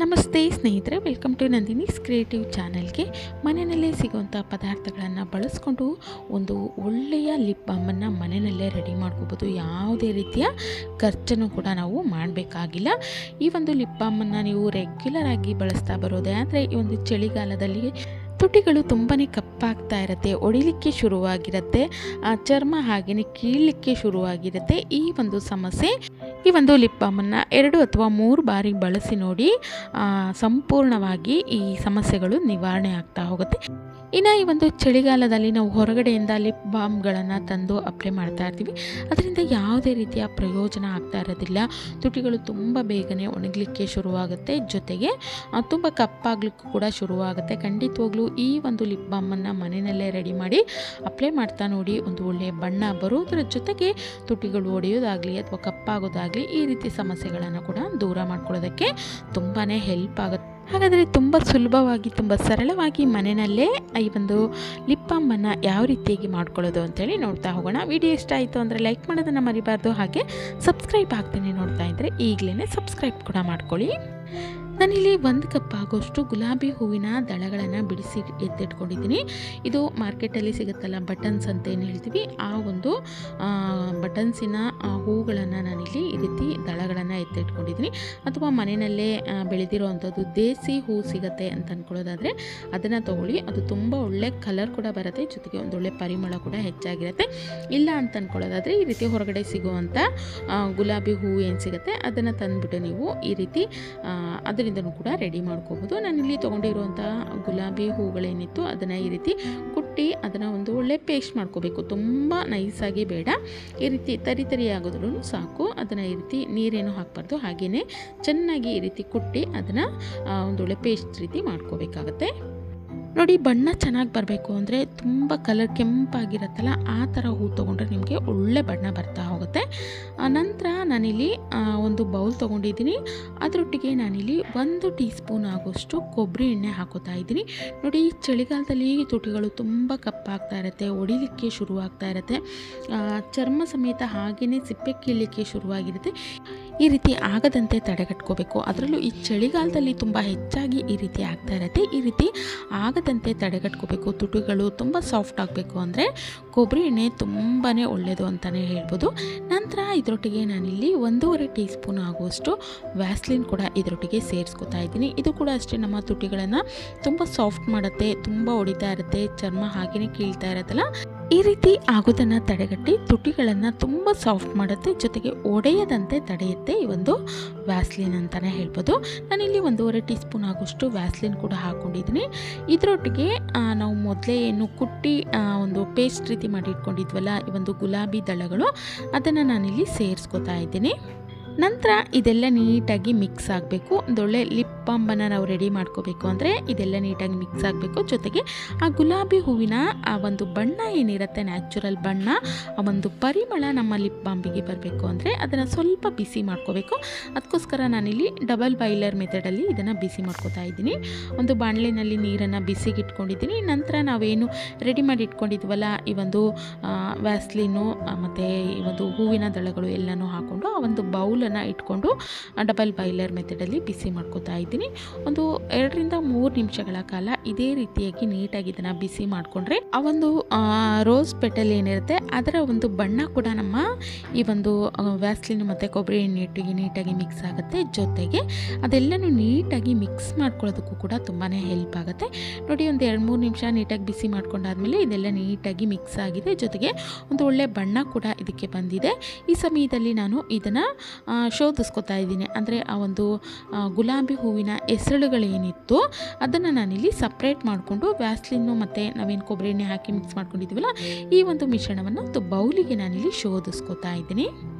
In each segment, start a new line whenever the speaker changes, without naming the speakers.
ನಮಸ್ತೆ ಸ್ನೇಹಿತರೆ, welcome to Nandini's creative ಚಾನಲ್ಗೆ. ಮನೆಯಲ್ಲೇ ಸಿಗುವಂಥ ಪದಾರ್ಥಗಳನ್ನು ಬಳಸ್ಕೊಂಡು ಒಂದು ಒಳ್ಳೆಯ ಲಿಪ್ ಬಾಮನ್ನು ಮನೆಯಲ್ಲೇ ರೆಡಿ ಮಾಡ್ಕೋಬೋದು. ಯಾವುದೇ ರೀತಿಯ ಖರ್ಚನ್ನು ಕೂಡ ನಾವು ಮಾಡಬೇಕಾಗಿಲ್ಲ. ಈ ಒಂದು ಲಿಪ್ ಬಾಮನ್ನು ನೀವು ರೆಗ್ಯುಲರ್ ಆಗಿ ಬಳಸ್ತಾ ಬರೋದೇ ಆದರೆ ಈ ಒಂದು ಚಳಿಗಾಲದಲ್ಲಿ ತುಟಿಗಳು ತುಂಬಾ ಕಪ್ಪಾಗ್ತಾ ಇರುತ್ತೆ, ಒಡಿಲಿಕ್ಕೆ ಶುರುವಾಗಿರುತ್ತೆ, ಚರ್ಮ ಹಾಗೆಯೇ ಕೀಳಲಿಕ್ಕೆ ಶುರುವಾಗಿರುತ್ತೆ. ಈ ಒಂದು ಸಮಸ್ಯೆ ಈ ಒಂದು ಲಿಪ್ ಬಾಮನ್ನು 2 ಅಥವಾ 3 ಬಾರಿ ಬಳಸಿ ನೋಡಿ, ಸಂಪೂರ್ಣವಾಗಿ ಈ ಸಮಸ್ಯೆಗಳು ನಿವಾರಣೆ ಆಗ್ತಾ ಹೋಗುತ್ತೆ. ಇನ್ನು ಈ ಒಂದು ಚಳಿಗಾಲದಲ್ಲಿ ನಾವು ಹೊರಗಡೆಯಿಂದ ಲಿಪ್ ಬಾಮ್ಗಳನ್ನು ತಂದು ಅಪ್ಲೈ ಮಾಡ್ತಾ ಇರ್ತೀವಿ. ಅದರಿಂದ ಯಾವುದೇ ರೀತಿಯ ಪ್ರಯೋಜನ ಆಗ್ತಾ ಇರೋದಿಲ್ಲ. ತುಟಿಗಳು ತುಂಬ ಬೇಗನೆ ಒಣಗಲಿಕ್ಕೆ ಶುರುವಾಗುತ್ತೆ, ಜೊತೆಗೆ ತುಂಬ ಕಪ್ಪಾಗಲಿಕ್ಕೂ ಕೂಡ ಶುರುವಾಗುತ್ತೆ. ಖಂಡಿತವಾಗ್ಲೂ ಈ ಒಂದು ಲಿಪ್ ಬಾಮನ್ನು ಮನೆಯಲ್ಲೇ ರೆಡಿ ಮಾಡಿ ಅಪ್ಲೈ ಮಾಡ್ತಾ ನೋಡಿ, ಒಂದು ಒಳ್ಳೆಯ ಬಣ್ಣ ಬರೋದರ ಜೊತೆಗೆ ತುಟಿಗಳು ಒಡೆಯೋದಾಗಲಿ ಅಥವಾ ಕಪ್ಪಾಗೋದಾಗಲಿ ಈ ರೀತಿ ಸಮಸ್ಯೆಗಳನ್ನು ಕೂಡ ದೂರ ಮಾಡ್ಕೊಳ್ಳೋದಕ್ಕೆ ತುಂಬಾ ಹೆಲ್ಪ್ ಆಗುತ್ತೆ. ಹಾಗಾದರೆ ತುಂಬ ಸುಲಭವಾಗಿ, ತುಂಬ ಸರಳವಾಗಿ ಮನೆಯಲ್ಲೇ ಈ ಒಂದು ಲಿಪ್ ಬಾಮನ್ನು ಯಾವ ರೀತಿಯಾಗಿ ಮಾಡ್ಕೊಳ್ಳೋದು ಅಂತೇಳಿ ನೋಡ್ತಾ ಹೋಗೋಣ. ವಿಡಿಯೋ ಇಷ್ಟ ಆಯಿತು ಅಂದರೆ ಲೈಕ್ ಮಾಡೋದನ್ನು ಮರಿಬಾರ್ದು. ಹಾಗೆ ಸಬ್ಸ್ಕ್ರೈಬ್ ಆಗ್ತೀನಿ ನೋಡ್ತಾ ಇದ್ದರೆ ಈಗಲೇ ಸಬ್ಸ್ಕ್ರೈಬ್ ಕೂಡ ಮಾಡ್ಕೊಳ್ಳಿ. ನಾನಿಲ್ಲಿ 1 ಕಪ್ ಆಗೋಷ್ಟು ಗುಲಾಬಿ ಹೂವಿನ ದಳಗಳನ್ನು ಬಿಡಿಸಿ ಎತ್ತಿಟ್ಕೊಂಡಿದ್ದೀನಿ. ಇದು ಮಾರ್ಕೆಟಲ್ಲಿ ಸಿಗುತ್ತಲ್ಲ, ಬಟನ್ಸ್ ಅಂತ ಏನು ಹೇಳ್ತೀವಿ, ಆ ಒಂದು ಬಟನ್ಸಿನ ಹೂಗಳನ್ನು ನಾನಿಲ್ಲಿ ಈ ರೀತಿ ದಳಗಳನ್ನು ಎತ್ತಿಟ್ಕೊಂಡಿದ್ದೀನಿ. ಅಥವಾ ಮನೆಯಲ್ಲೇ ಬೆಳೆದಿರೋ ಅಂಥದ್ದು ದೇಸಿ ಹೂ ಸಿಗುತ್ತೆ ಅಂತ ಅಂದ್ಕೊಳ್ಳೋದಾದರೆ ಅದನ್ನು ತೊಗೊಳ್ಳಿ. ಅದು ತುಂಬ ಒಳ್ಳೆ ಕಲರ್ ಕೂಡ ಬರುತ್ತೆ, ಜೊತೆಗೆ ಒಂದೊಳ್ಳೆ ಪರಿಮಳ ಕೂಡ ಹೆಚ್ಚಾಗಿರುತ್ತೆ. ಇಲ್ಲ ಅಂತ ಅಂದ್ಕೊಳ್ಳೋದಾದರೆ ಈ ರೀತಿ ಹೊರಗಡೆ ಸಿಗುವಂಥ ಗುಲಾಬಿ ಹೂ ಏನು ಸಿಗುತ್ತೆ ಅದನ್ನು ತಂದುಬಿಟ್ಟು ನೀವು ಈ ರೀತಿ ಅದರಿಂದನೂ ಕೂಡ ರೆಡಿ ಮಾಡ್ಕೋಬೋದು. ನಾನಿಲ್ಲಿ ತೊಗೊಂಡಿರುವಂಥ ಗುಲಾಬಿ ಹೂಗಳೇನಿತ್ತು ಅದನ್ನು ಈ ರೀತಿ ಕುಟ್ಟಿ ಅದನ್ನು ಒಂದು ಒಳ್ಳೆ ಪೇಸ್ಟ್ ಮಾಡ್ಕೋಬೇಕು. ತುಂಬ ನೈಸಾಗಿ ಬೇಡ, ಈ ರೀತಿ ತರಿ ಆಗೋದ್ರೂ ಸಾಕು. ಅದನ್ನು ಈ ರೀತಿ ನೀರೇನು ಹಾಕಬಾರ್ದು, ಹಾಗೆಯೇ ಚೆನ್ನಾಗಿ ಈ ರೀತಿ ಕುಟ್ಟಿ ಅದನ್ನು ಒಂದೊಳ್ಳೆ ಪೇಸ್ಟ್ ರೀತಿ ಮಾಡ್ಕೋಬೇಕಾಗತ್ತೆ. ನೋಡಿ, ಬಣ್ಣ ಚೆನ್ನಾಗಿ ಬರಬೇಕು ಅಂದರೆ ತುಂಬ ಕಲರ್ ಕೆಂಪಾಗಿರುತ್ತಲ್ಲ ಆ ಥರ ಹೂ ತೊಗೊಂಡ್ರೆ ನಿಮಗೆ ಒಳ್ಳೆ ಬಣ್ಣ ಬರ್ತಾ ಹೋಗುತ್ತೆ. ನಂತರ ನಾನಿಲ್ಲಿ ಒಂದು ಬೌಲ್ ತೊಗೊಂಡಿದ್ದೀನಿ. ಅದರೊಟ್ಟಿಗೆ ನಾನಿಲ್ಲಿ 1 ಟೀ ಸ್ಪೂನ್ ಆಗೋಷ್ಟು ಕೊಬ್ಬರಿ ಎಣ್ಣೆ ಹಾಕೋತಾ ಇದ್ದೀನಿ. ನೋಡಿ, ಚಳಿಗಾಲದಲ್ಲಿ ತುಟಿಗಳು ತುಂಬ ಕಪ್ಪಾಗ್ತಾ ಇರುತ್ತೆ, ಒಡಿಲಿಕ್ಕೆ ಶುರುವಾಗ್ತಾ ಇರುತ್ತೆ, ಚರ್ಮ ಸಮೇತ ಹಾಗೆಯೇ ಸಿಪ್ಪೆ ಕೀಳಲಿಕ್ಕೆ ಶುರುವಾಗಿರುತ್ತೆ. ಈ ರೀತಿ ಆಗದಂತೆ ತಡೆಗಟ್ಕೋಬೇಕು. ಅದರಲ್ಲೂ ಈ ಚಳಿಗಾಲದಲ್ಲಿ ತುಂಬ ಹೆಚ್ಚಾಗಿ ಈ ರೀತಿ ಆಗ್ತಾ ಇರುತ್ತೆ. ಈ ರೀತಿ ಆಗದಂತೆ ತಡೆಗಟ್ಕೋಬೇಕು. ತುಟಿಗಳು ತುಂಬ ಸಾಫ್ಟ್ ಆಗಬೇಕು ಅಂದರೆ ಕೊಬ್ಬರಿ ಎಣ್ಣೆ ತುಂಬಾ ಒಳ್ಳೆಯದು ಅಂತಲೇ ಹೇಳ್ಬೋದು. ನಂತರ ಇದರೊಟ್ಟಿಗೆ ನಾನಿಲ್ಲಿ 1.5 ಟೀ ಸ್ಪೂನ್ ಆಗುವಷ್ಟು ವ್ಯಾಸ್ಲಿನ್ ಕೂಡ ಇದರೊಟ್ಟಿಗೆ ಸೇರಿಸ್ಕೊತಾ ಇದ್ದೀನಿ. ಇದು ಕೂಡ ಅಷ್ಟೇ ನಮ್ಮ ತುಟಿಗಳನ್ನು ತುಂಬ ಸಾಫ್ಟ್ ಮಾಡುತ್ತೆ, ತುಂಬ ಹೊಡಿತಾ ಇರುತ್ತೆ, ಚರ್ಮ ಹಾಗೆಯೇ ಕೀಳ್ತಾ ಇರುತ್ತಲ್ಲ ಈ ರೀತಿ ಆಗೋದನ್ನು ತಡೆಗಟ್ಟಿ ತುಟಿಗಳನ್ನು ತುಂಬ ಸಾಫ್ಟ್ ಮಾಡುತ್ತೆ, ಜೊತೆಗೆ ಒಡೆಯದಂತೆ ತಡೆಯುತ್ತೆ ಈ ಒಂದು ವ್ಯಾಸ್ಲಿನ್ ಅಂತಲೇ ಹೇಳ್ಬೋದು. ನಾನಿಲ್ಲಿ 1.5 ಟೀ ಸ್ಪೂನ್ ಆಗೋಷ್ಟು ವ್ಯಾಸ್ಲಿನ್ ಕೂಡ ಹಾಕ್ಕೊಂಡಿದ್ದೀನಿ. ಇದರೊಟ್ಟಿಗೆ ನಾವು ಮೊದಲೇ ಏನು ಕುಟ್ಟಿ ಒಂದು ಪೇಸ್ಟ್ ರೀತಿ ಮಾಡಿ ಇಟ್ಕೊಂಡಿದ್ವಲ್ಲ ಈ ಒಂದು ಗುಲಾಬಿ ದಳಗಳು, ಅದನ್ನು ನಾನಿಲ್ಲಿ ಸೇರಿಸ್ಕೊತಾ ಇದ್ದೀನಿ. ನಂತರ ಇದೆಲ್ಲ ನೀಟಾಗಿ ಮಿಕ್ಸ್ ಆಗಬೇಕು. ಒಂದೊಳ್ಳೆ ಲಿಪ್ ಬಾಮನ್ನು ನಾವು ರೆಡಿ ಮಾಡ್ಕೋಬೇಕು ಅಂದರೆ ಇದೆಲ್ಲ ನೀಟಾಗಿ ಮಿಕ್ಸ್ ಆಗಬೇಕು. ಜೊತೆಗೆ ಆ ಗುಲಾಬಿ ಹೂವಿನ ಆ ಒಂದು ಬಣ್ಣ ಏನಿರುತ್ತೆ, ನ್ಯಾಚುರಲ್ ಬಣ್ಣ, ಆ ಒಂದು ಪರಿಮಳ ನಮ್ಮ ಲಿಪ್ ಬಾಂಬಿಗೆ ಬರಬೇಕು ಅಂದರೆ ಅದನ್ನು ಸ್ವಲ್ಪ ಬಿಸಿ ಮಾಡ್ಕೋಬೇಕು. ಅದಕ್ಕೋಸ್ಕರ ನಾನಿಲ್ಲಿ ಡಬಲ್ ಬಾಯ್ಲರ್ ಮೆಥಡಲ್ಲಿ ಇದನ್ನು ಬಿಸಿ ಮಾಡ್ಕೋತಾ ಇದ್ದೀನಿ. ಒಂದು ಬಾಣಲೆಯಲ್ಲಿ ನೀರನ್ನು ಬಿಸಿಗೆ ಇಟ್ಕೊಂಡಿದ್ದೀನಿ. ನಂತರ ನಾವೇನು ರೆಡಿ ಮಾಡಿ ಇಟ್ಕೊಂಡಿದ್ವಲ್ಲ ಈ ಒಂದು ವ್ಯಾಸ್ಲಿನು ಮತ್ತು ಈ ಒಂದು ಹೂವಿನ ದಳಗಳು ಎಲ್ಲನೂ ಹಾಕ್ಕೊಂಡು ಆ ಒಂದು ಬೌಲನ್ನು ಇಟ್ಕೊಂಡು ಡಬಲ್ ಬಾಯ್ಲರ್ ಮೆಥಡಲ್ಲಿ ಬಿಸಿ ಮಾಡ್ಕೋತಾ ಇದ್ದೀನಿ. ಒಂದು 2 ರಿಂದ 3 ನಿಮಿಷಗಳ ಕಾಲ ಇದೇ ರೀತಿಯಾಗಿ ನೀಟಾಗಿ ಇದನ್ನು ಬಿಸಿ ಮಾಡಿಕೊಂಡ್ರೆ ಆ ಒಂದು ರೋಸ್ ಪೆಟಲ್ ಏನಿರುತ್ತೆ ಅದರ ಒಂದು ಬಣ್ಣ ಕೂಡ ನಮ್ಮ ಈ ಒಂದು ವ್ಯಾಸ್ಲಿನ್ ಮತ್ತು ಕೊಬ್ಬರಿ ಎಣ್ಣೆಟ್ಟಿಗೆ ನೀಟಾಗಿ ಮಿಕ್ಸ್ ಆಗುತ್ತೆ. ಜೊತೆಗೆ ಅದೆಲ್ಲನೂ ನೀಟಾಗಿ ಮಿಕ್ಸ್ ಮಾಡ್ಕೊಳ್ಳೋದಕ್ಕೂ ಕೂಡ ತುಂಬಾ ಹೆಲ್ಪ್ ಆಗುತ್ತೆ. ನೋಡಿ, ಒಂದು 2-3 ನಿಮಿಷ ನೀಟಾಗಿ ಬಿಸಿ ಮಾಡ್ಕೊಂಡಾದ್ಮೇಲೆ ಇದೆಲ್ಲ ನೀಟಾಗಿ ಮಿಕ್ಸ್ ಆಗಿದೆ, ಜೊತೆಗೆ ಒಂದು ಒಳ್ಳೆ ಬಣ್ಣ ಕೂಡ ಇದಕ್ಕೆ ಬಂದಿದೆ. ಈ ಸಮಯದಲ್ಲಿ ನಾನು ಇದನ್ನು ಶೋಧಿಸ್ಕೊತಾ ಇದ್ದೀನಿ. ಅಂದರೆ ಆ ಒಂದು ಗುಲಾಬಿ ಹೂವಿನ ಎಸಳುಗಳೇನಿತ್ತು ಅದನ್ನು ನಾನಿಲ್ಲಿ ಸಪ್ರೇಟ್ ಮಾಡಿಕೊಂಡು ವ್ಯಾಸ್ಲಿನ್ನು ಮತ್ತು ನಾವೇನು ಕೊಬ್ಬರಿ ಎಣ್ಣೆ ಹಾಕಿ ಮಿಕ್ಸ್ ಮಾಡ್ಕೊಂಡಿದ್ದೀವಲ್ಲ ಈ ಒಂದು ಮಿಶ್ರಣವನ್ನು ಒಂದು ಬೌಲಿಗೆ ನಾನಿಲ್ಲಿ ಶೋಧಿಸ್ಕೊತಾ ಇದ್ದೀನಿ.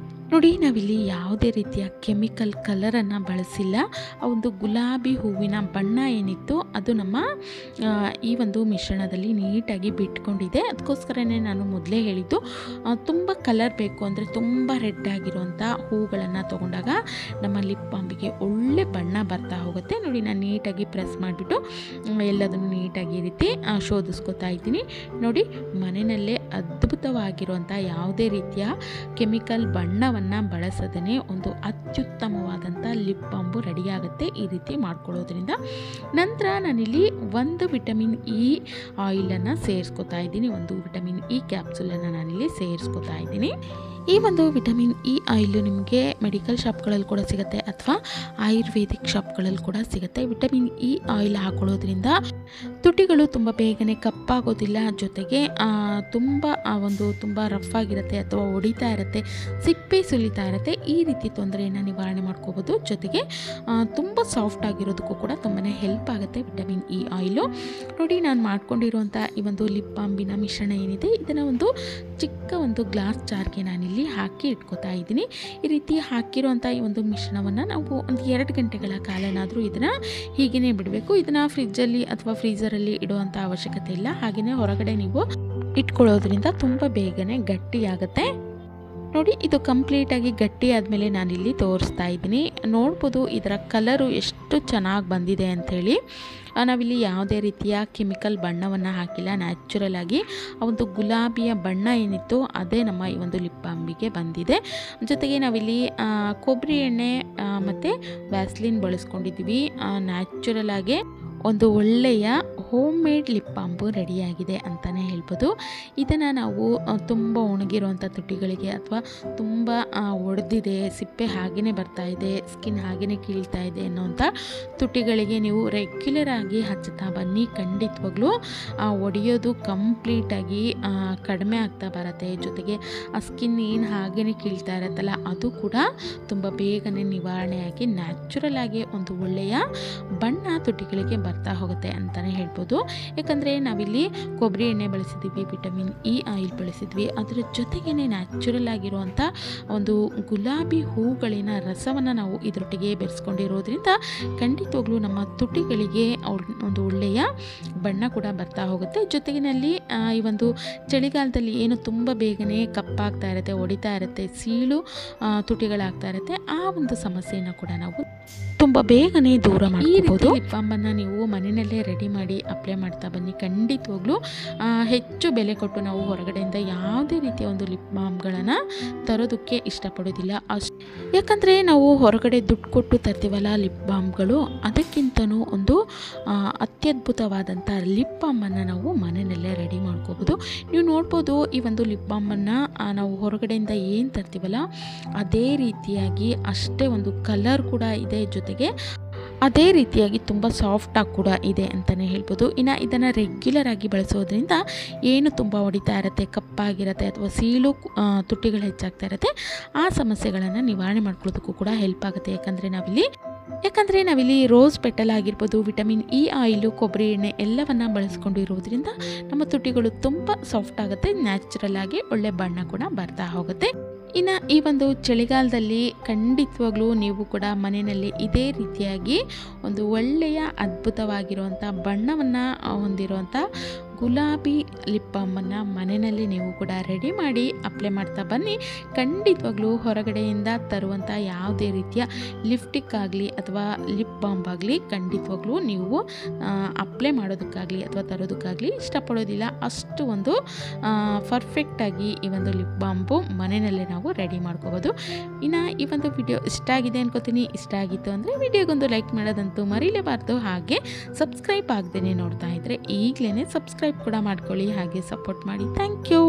ನೋಡಿ, ನಾವಿಲ್ಲಿ ಯಾವುದೇ ರೀತಿಯ ಕೆಮಿಕಲ್ ಕಲರನ್ನು ಬಳಸಿಲ್ಲ. ಆ ಒಂದು ಗುಲಾಬಿ ಹೂವಿನ ಬಣ್ಣ ಏನಿತ್ತು ಅದು ನಮ್ಮ ಈ ಒಂದು ಮಿಶ್ರಣದಲ್ಲಿ ನೀಟಾಗಿ ಬಿಟ್ಕೊಂಡಿದೆ. ಅದಕ್ಕೋಸ್ಕರನೇ ನಾನು ಮೊದಲೇ ಹೇಳಿದ್ದು, ತುಂಬ ಕಲರ್ ಬೇಕು ಅಂದರೆ ತುಂಬ ರೆಡ್ ಆಗಿರುವಂಥ ಹೂಗಳನ್ನು ತೊಗೊಂಡಾಗ ನಮ್ಮ ಲಿಪ್ ಬಾಂಬಿಗೆ ಒಳ್ಳೆ ಬಣ್ಣ ಬರ್ತಾ ಹೋಗುತ್ತೆ. ನೋಡಿ, ನಾನು ನೀಟಾಗಿ ಪ್ರೆಸ್ ಮಾಡಿಬಿಟ್ಟು ಎಲ್ಲದನ್ನು ನೀಟಾಗಿ ಈ ರೀತಿ ಶೋಧಿಸ್ಕೊತಾ ಇದ್ದೀನಿ. ನೋಡಿ, ಮನೆಯಲ್ಲೇ ಅದ್ಭುತವಾಗಿರುವಂಥ ಯಾವುದೇ ರೀತಿಯ ಕೆಮಿಕಲ್ ಬಣ್ಣ ಬಣ್ಣವನ್ನು ಬಳಸದೇ ಒಂದು ಅತ್ಯುತ್ತಮವಾದಂಥ ಲಿಪ್ ಬಾಂಬು ರೆಡಿಯಾಗುತ್ತೆ ಈ ರೀತಿ ಮಾಡ್ಕೊಳ್ಳೋದ್ರಿಂದ. ನಂತರ ನಾನಿಲ್ಲಿ ಒಂದು ವಿಟಮಿನ್ ಇ ಆಯಿಲನ್ನು ಸೇರಿಸ್ಕೊತಾ ಇದ್ದೀನಿ, ಒಂದು ವಿಟಮಿನ್ ಇ ಕ್ಯಾಪ್ಸೂಲನ್ನು ನಾನಿಲ್ಲಿ ಸೇರಿಸ್ಕೊತಾ ಇದ್ದೀನಿ. ಈ ಒಂದು ವಿಟಮಿನ್ ಇ ಆಯಿಲು ನಿಮಗೆ ಮೆಡಿಕಲ್ ಶಾಪ್ಗಳಲ್ಲಿ ಕೂಡ ಸಿಗುತ್ತೆ ಅಥವಾ ಆಯುರ್ವೇದಿಕ್ ಶಾಪ್ಗಳಲ್ಲಿ ಕೂಡ ಸಿಗುತ್ತೆ. ವಿಟಮಿನ್ ಇ ಆಯಿಲ್ ಹಾಕೊಳ್ಳೋದ್ರಿಂದ ತುಟಿಗಳು ತುಂಬ ಬೇಗನೆ ಕಪ್ಪಾಗೋದಿಲ್ಲ, ಜೊತೆಗೆ ತುಂಬ ರಫ್ ಆಗಿರುತ್ತೆ ಅಥವಾ ಒಡಿತಾ ಇರುತ್ತೆ, ಸಿಪ್ಪೆ ಸುಲಿತಾ ಇರುತ್ತೆ. ಈ ರೀತಿ ತೊಂದರೆಯನ್ನು ನಿವಾರಣೆ ಮಾಡ್ಕೋಬೋದು. ಜೊತೆಗೆ ತುಂಬ ಸಾಫ್ಟ್ ಆಗಿರೋದಕ್ಕೂ ಕೂಡ ತುಂಬಾ ಹೆಲ್ಪ್ ಆಗುತ್ತೆ ವಿಟಮಿನ್ ಇ ಆಯಿಲು. ನೋಡಿ, ನಾನು ಮಾಡ್ಕೊಂಡಿರುವಂಥ ಈ ಒಂದು ಲಿಪ್ ಬಾಂಬಿನ ಮಿಶ್ರಣ ಏನಿದೆ ಇದನ್ನು ಒಂದು ಚಿಕ್ಕ ಒಂದು ಗ್ಲಾಸ್ ಜಾರ್ಗೆ ನಾನಿಲ್ಲಿ ಹಾಕಿ ಇಟ್ಕೋತಾ ಇದ್ದೀನಿ. ಈ ರೀತಿ ಹಾಕಿರುವಂಥ ಈ ಒಂದು ಮಿಶ್ರಣವನ್ನು ನಾವು ಒಂದು 2 ಗಂಟೆಗಳ ಕಾಲನಾದರೂ ಇದನ್ನು ಹೀಗೇ ಬಿಡಬೇಕು. ಇದನ್ನು ಫ್ರಿಜ್ಜಲ್ಲಿ ಅಥವಾ ಫ್ರೀಝರಲ್ಲಿ ಇಡುವಂಥ ಅವಶ್ಯಕತೆ ಇಲ್ಲ. ಹಾಗೆಯೇ ಹೊರಗಡೆ ನೀವು ಇಟ್ಕೊಳ್ಳೋದ್ರಿಂದ ತುಂಬ ಬೇಗನೆ ಗಟ್ಟಿಯಾಗುತ್ತೆ. ನೋಡಿ, ಇದು ಕಂಪ್ಲೀಟಾಗಿ ಗಟ್ಟಿ ಆದಮೇಲೆ ನಾನಿಲ್ಲಿ ತೋರಿಸ್ತಾ ಇದ್ದೀನಿ. ನೋಡ್ಬೋದು ಇದರ ಕಲರು ಎಷ್ಟು ಚೆನ್ನಾಗಿ ಬಂದಿದೆ ಅಂಥೇಳಿ. ನಾವಿಲ್ಲಿ ಯಾವುದೇ ರೀತಿಯ ಕೆಮಿಕಲ್ ಬಣ್ಣವನ್ನು ಹಾಕಿಲ್ಲ, ನ್ಯಾಚುರಲ್ ಆಗಿ ಆ ಒಂದು ಗುಲಾಬಿಯ ಬಣ್ಣ ಏನಿತ್ತು ಅದೇ ನಮ್ಮ ಈ ಒಂದು ಲಿಪ್ ಬಾಂಬಿಗೆ ಬಂದಿದೆ. ಜೊತೆಗೆ ನಾವಿಲ್ಲಿ ಕೊಬ್ಬರಿ ಎಣ್ಣೆ ಮತ್ತು ವ್ಯಾಸ್ಲಿನ್ ಬಳಸ್ಕೊಂಡಿದ್ದೀವಿ. ನ್ಯಾಚುರಲ್ ಆಗಿ ಒಂದು ಒಳ್ಳೆಯ ಹೋಮ್ ಮೇಡ್ ಲಿಪ್ ಬಾಂಬು ರೆಡಿಯಾಗಿದೆ ಅಂತಲೇ ಹೇಳ್ಬೋದು. ಇದನ್ನು ನಾವು ತುಂಬ ಒಣಗಿರುವಂಥ ತುಟಿಗಳಿಗೆ ಅಥವಾ ತುಂಬ ಒಡೆದಿದೆ, ಸಿಪ್ಪೆ ಹಾಗೇ ಬರ್ತಾ ಇದೆ, ಸ್ಕಿನ್ ಹಾಗೇ ಕೀಳ್ತಾ ಇದೆ ಅನ್ನೋಂಥ ತುಟಿಗಳಿಗೆ ನೀವು ರೆಗ್ಯುಲರ್ ಆಗಿ ಹಚ್ಚುತ್ತಾ ಬನ್ನಿ. ಖಂಡಿತವಾಗ್ಲೂ ಒಡೆಯೋದು ಕಂಪ್ಲೀಟಾಗಿ ಕಡಿಮೆ ಆಗ್ತಾ ಬರುತ್ತೆ. ಜೊತೆಗೆ ಆ ಸ್ಕಿನ್ ಏನು ಹಾಗೇ ಕೀಳ್ತಾ ಇರುತ್ತಲ್ಲ ಅದು ಕೂಡ ತುಂಬ ಬೇಗನೆ ನಿವಾರಣೆಯಾಗಿ ನ್ಯಾಚುರಲ್ ಆಗಿ ಒಂದು ಒಳ್ಳೆಯ ಬಣ್ಣ ತುಟಿಗಳಿಗೆ ಬರ್ತಾ ಹೋಗುತ್ತೆ ಅಂತಲೇ ಹೇಳ್ಬೋದು. ಯಾಕಂದರೆ ನಾವಿಲ್ಲಿ ಕೊಬ್ಬರಿ ಎಣ್ಣೆ ಬಳಸಿದ್ವಿ, ವಿಟಮಿನ್ ಇ ಆಯಿಲ್ ಬಳಸಿದ್ವಿ, ಅದರ ಜೊತೆಗೇ ನ್ಯಾಚುರಲ್ ಆಗಿರುವಂಥ ಒಂದು ಗುಲಾಬಿ ಹೂಗಳಿನ ರಸವನ್ನು ನಾವು ಇದರೊಟ್ಟಿಗೆ ಬೆರೆಸ್ಕೊಂಡಿರೋದ್ರಿಂದ ಖಂಡಿತವಾಗ್ಲೂ ನಮ್ಮ ತುಟಿಗಳಿಗೆ ಒಂದು ಒಳ್ಳೆಯ ಬಣ್ಣ ಕೂಡ ಬರ್ತಾ ಹೋಗುತ್ತೆ. ಜೊತೆಗಿನಲ್ಲಿ ಈ ಒಂದು ಚಳಿಗಾಲದಲ್ಲಿ ಏನು ತುಂಬ ಬೇಗನೆ ಕಪ್ಪಾಗ್ತಾ ಇರುತ್ತೆ, ಒಡಿತಾ ಇರುತ್ತೆ, ಸೀಳು ತುಟಿಗಳಾಗ್ತಾ ಇರುತ್ತೆ, ಆ ಒಂದು ಸಮಸ್ಯೆಯನ್ನು ಕೂಡ ನಾವು ತುಂಬ ಬೇಗನೆ ದೂರ ಮಾಡ್ಬೋದು. ಲಿಪ್ ಬಾಂಬನ್ನು ನೀವು ಮನೆಯಲ್ಲೇ ರೆಡಿ ಮಾಡಿ ಅಪ್ಲೈ ಮಾಡ್ತಾ ಬನ್ನಿ. ಖಂಡಿತವಾಗ್ಲೂ ಹೆಚ್ಚು ಬೆಲೆ ಕೊಟ್ಟು ನಾವು ಹೊರಗಡೆಯಿಂದ ಯಾವುದೇ ರೀತಿಯ ಒಂದು ಲಿಪ್ ಬಾಂಬ್ಗಳನ್ನು ತರೋದಕ್ಕೆ ಇಷ್ಟಪಡೋದಿಲ್ಲ. ಯಾಕಂದರೆ ನಾವು ಹೊರಗಡೆ ದುಡ್ಡು ಕೊಟ್ಟು ತರ್ತೀವಲ್ಲ ಲಿಪ್ ಬಾಂಬ್ಗಳು, ಅದಕ್ಕಿಂತನೂ ಒಂದು ಅತ್ಯದ್ಭುತವಾದಂಥ ಲಿಪ್ ಬಾಂಬನ್ನು ನಾವು ಮನೆಯಲ್ಲೇ ರೆಡಿ ಮಾಡ್ಕೋಬೋದು. ನೀವು ನೋಡ್ಬೋದು, ಈ ಒಂದು ಲಿಪ್ ಬಾಂಬನ್ನು ನಾವು ಹೊರಗಡೆಯಿಂದ ಏನು ತರ್ತೀವಲ್ಲ ಅದೇ ರೀತಿಯಾಗಿ ಅಷ್ಟೇ ಒಂದು ಕಲರ್ ಕೂಡ ಇದೆ, ಜೊತೆಗೆ ಅದೇ ರೀತಿಯಾಗಿ ತುಂಬ ಸಾಫ್ಟಾಗಿ ಕೂಡ ಇದೆ ಅಂತಲೇ ಹೇಳ್ಬೋದು. ಇನ್ನು ಇದನ್ನು ರೆಗ್ಯುಲರ್ ಆಗಿ ಬಳಸೋದ್ರಿಂದ ಏನು ತುಂಬ ಹೊಡಿತಾ ಇರುತ್ತೆ, ಕಪ್ಪಾಗಿರುತ್ತೆ ಅಥವಾ ಸೀಳು ತುಟಿಗಳು ಹೆಚ್ಚಾಗ್ತಾ ಇರುತ್ತೆ, ಆ ಸಮಸ್ಯೆಗಳನ್ನು ನಿವಾರಣೆ ಮಾಡ್ಕೊಳ್ಳೋದಕ್ಕೂ ಕೂಡ ಹೆಲ್ಪ್ ಆಗುತ್ತೆ. ಯಾಕಂದರೆ ನಾವಿಲ್ಲಿ ರೋಸ್ ಪೆಟಲ್ ಆಗಿರ್ಬೋದು, ವಿಟಮಿನ್ ಇ ಆಯಿಲು, ಕೊಬ್ಬರಿ ಎಣ್ಣೆ ಎಲ್ಲವನ್ನು ಬಳಸ್ಕೊಂಡಿರೋದ್ರಿಂದ ನಮ್ಮ ತುಟಿಗಳು ತುಂಬ ಸಾಫ್ಟ್ ಆಗುತ್ತೆ, ನ್ಯಾಚುರಲ್ ಆಗಿ ಒಳ್ಳೆ ಬಣ್ಣ ಕೂಡ ಬರ್ತಾ ಹೋಗುತ್ತೆ. ಇನ್ನು ಈ ಒಂದು ಚಳಿಗಾಲದಲ್ಲಿ ಖಂಡಿತವಾಗ್ಲೂ ನೀವು ಕೂಡ ಮನೆಯಲ್ಲಿ ಇದೇ ರೀತಿಯಾಗಿ ಒಂದು ಒಳ್ಳೆಯ ಅದ್ಭುತವಾಗಿರುವಂಥ ಬಣ್ಣವನ್ನು ಹೊಂದಿರುವಂಥ ಗುಲಾಬಿ ಲಿಪ್ ಬಾಮನ್ನು ಮನೆಯಲ್ಲಿ ನೀವು ಕೂಡ ರೆಡಿ ಮಾಡಿ ಅಪ್ಲೈ ಮಾಡ್ತಾ ಬನ್ನಿ. ಖಂಡಿತವಾಗ್ಲೂ ಹೊರಗಡೆಯಿಂದ ತರುವಂಥ ಯಾವುದೇ ರೀತಿಯ ಲಿಪ್ಸ್ಟಿಕ್ ಆಗಲಿ ಅಥವಾ ಲಿಪ್ ಬಾಂಬ್ ಆಗಲಿ ಖಂಡಿತವಾಗ್ಲೂ ನೀವು ಅಪ್ಲೈ ಮಾಡೋದಕ್ಕಾಗಲಿ ಅಥವಾ ತರೋದಕ್ಕಾಗಲಿ ಇಷ್ಟಪಡೋದಿಲ್ಲ. ಅಷ್ಟು ಒಂದು ಪರ್ಫೆಕ್ಟಾಗಿ ಈ ಒಂದು ಲಿಪ್ ಬಾಂಬು ಮನೆಯಲ್ಲೇ ನಾವು ರೆಡಿ ಮಾಡ್ಕೋಬೋದು. ಇನ್ನು ಈ ಒಂದು ವಿಡಿಯೋ ಇಷ್ಟ ಆಗಿದೆ ಅನ್ಕೋತೀನಿ. ಇಷ್ಟ ಆಗಿತ್ತು ಅಂದರೆ ವಿಡಿಯೋಗೊಂದು ಲೈಕ್ ಮಾಡೋದಂತೂ ಮರೀಲೇಬಾರ್ದು. ಹಾಗೆ ಸಬ್ಸ್ಕ್ರೈಬ್ ಆಗದೇ ನೋಡ್ತಾ ಇದ್ದರೆ ಈಗಲೇ ಸಬ್ಸ್ಕ್ರೈಬ್ ಕೂಡ ಮಾಡ್ಕೊಳ್ಳಿ, ಹಾಗೆ ಸಪೋರ್ಟ್ ಮಾಡಿ. Thank you.